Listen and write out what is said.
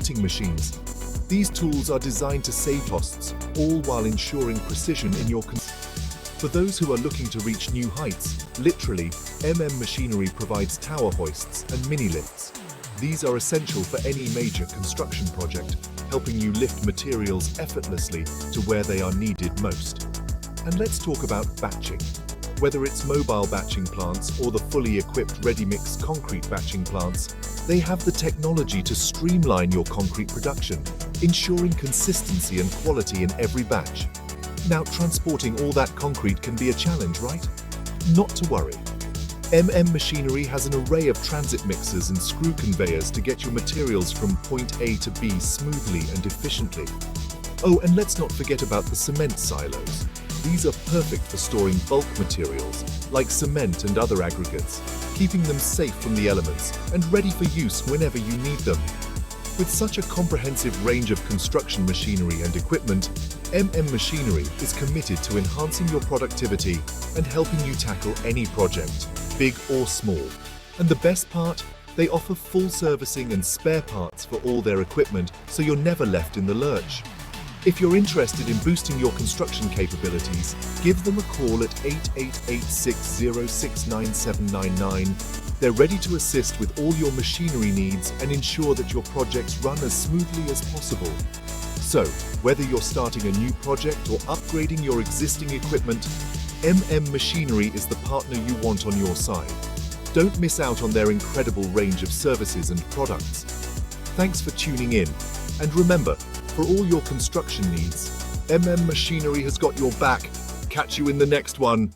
cutting machines. These tools are designed to save costs, all while ensuring precision in your For those who are looking to reach new heights, literally, Machinery provides tower hoists and mini lifts. These are essential for any major construction project, helping you lift materials effortlessly to where they are needed most. And let's talk about batching. Whether it's mobile batching plants or the fully equipped ready-mix concrete batching plants, they have the technology to streamline your concrete production, ensuring consistency and quality in every batch. Now, transporting all that concrete can be a challenge, right? Not to worry. Machinery has an array of transit mixers and screw conveyors to get your materials from point A to B smoothly and efficiently. Oh, and let's not forget about the cement silos. These are perfect for storing bulk materials, like cement and other aggregates, keeping them safe from the elements and ready for use whenever you need them. With such a comprehensive range of construction machinery and equipment, Machinery is committed to enhancing your productivity and helping you tackle any project, big or small. And the best part? They offer full servicing and spare parts for all their equipment, so you're never left in the lurch. If you're interested in boosting your construction capabilities, give them a call at 8886069799. They're ready to assist with all your machinery needs and ensure that your projects run as smoothly as possible. So, whether you're starting a new project or upgrading your existing equipment, Machinery is the partner you want on your side. Don't miss out on their incredible range of services and products. Thanks for tuning in. And remember, for all your construction needs, Machinery has got your back. Catch you in the next one.